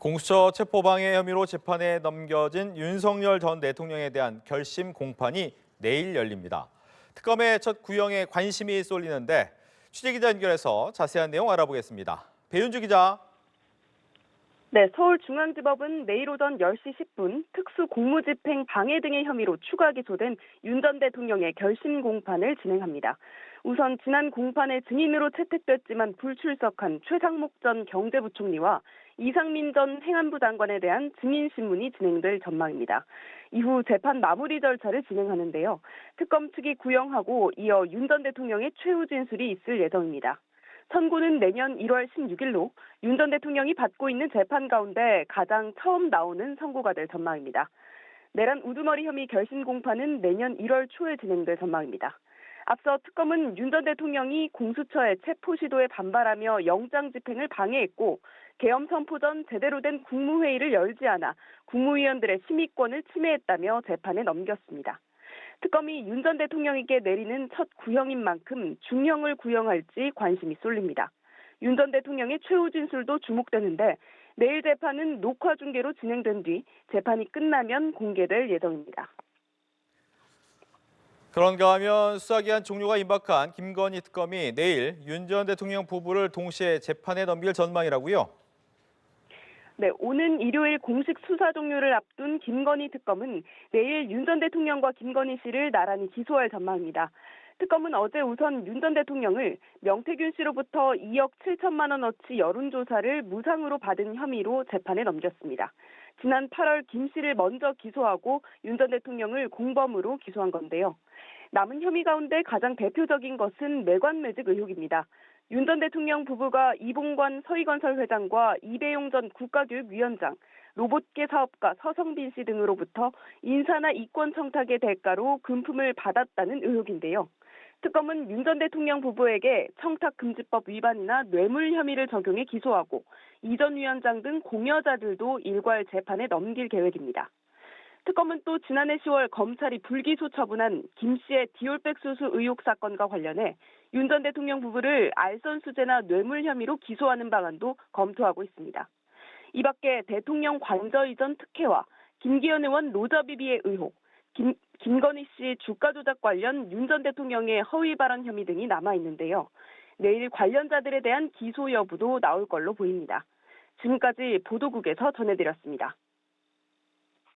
공수처 체포방해 혐의로 재판에 넘겨진 윤석열 전 대통령에 대한 결심 공판이 내일 열립니다. 특검의 첫 구형에 관심이 쏠리는데 취재기자 연결해서 자세한 내용 알아보겠습니다. 배윤주 기자. 네, 서울중앙지법은 내일 오전 10시 10분 특수공무집행 방해 등의 혐의로 추가 기소된 윤 전 대통령의 결심 공판을 진행합니다. 우선 지난 공판에 증인으로 채택됐지만 불출석한 최상목 전 경제부총리와 이상민 전 행안부 장관에 대한 증인 신문이 진행될 전망입니다. 이후 재판 마무리 절차를 진행하는데요. 특검 측이 구형하고 이어 윤 전 대통령의 최후 진술이 있을 예정입니다. 선고는 내년 1월 16일로 윤 전 대통령이 받고 있는 재판 가운데 가장 처음 나오는 선고가 될 전망입니다. 내란 우두머리 혐의 결심 공판은 내년 1월 초에 진행될 전망입니다. 앞서 특검은 윤 전 대통령이 공수처의 체포 시도에 반발하며 영장 집행을 방해했고 계엄 선포 전 제대로 된 국무회의를 열지 않아 국무위원들의 심의권을 침해했다며 재판에 넘겼습니다. 특검이 윤 전 대통령에게 내리는 첫 구형인 만큼 중형을 구형할지 관심이 쏠립니다. 윤 전 대통령의 최후 진술도 주목되는데 내일 재판은 녹화 중계로 진행된 뒤 재판이 끝나면 공개될 예정입니다. 그런가 하면 수사기한 종료가 임박한 김건희 특검이 내일 윤 전 대통령 부부를 동시에 재판에 넘길 전망이라고요? 네, 오는 일요일 공식 수사 종료를 앞둔 김건희 특검은 내일 윤 전 대통령과 김건희 씨를 나란히 기소할 전망입니다. 특검은 어제 우선 윤 전 대통령을 명태균 씨로부터 2억 7천만 원어치 여론조사를 무상으로 받은 혐의로 재판에 넘겼습니다. 지난 8월 김 씨를 먼저 기소하고 윤 전 대통령을 공범으로 기소한 건데요. 남은 혐의 가운데 가장 대표적인 것은 매관매직 의혹입니다. 윤 전 대통령 부부가 이봉관 서희건설 회장과 이배용 전 국가교육위원장, 로봇계 사업가 서성빈 씨 등으로부터 인사나 이권 청탁의 대가로 금품을 받았다는 의혹인데요. 특검은 윤 전 대통령 부부에게 청탁금지법 위반이나 뇌물 혐의를 적용해 기소하고 이 전 위원장 등 공여자들도 일괄 재판에 넘길 계획입니다. 특검은 또 지난해 10월 검찰이 불기소 처분한 김 씨의 디올백 수수 의혹 사건과 관련해 윤 전 대통령 부부를 알선수재나 뇌물 혐의로 기소하는 방안도 검토하고 있습니다. 이 밖에 대통령 관저 이전 특혜와 김기현 의원 로저비비의 의혹, 김건희 씨 주가 조작 관련 윤 전 대통령의 허위 발언 혐의 등이 남아있는데요. 내일 관련자들에 대한 기소 여부도 나올 걸로 보입니다. 지금까지 보도국에서 전해드렸습니다.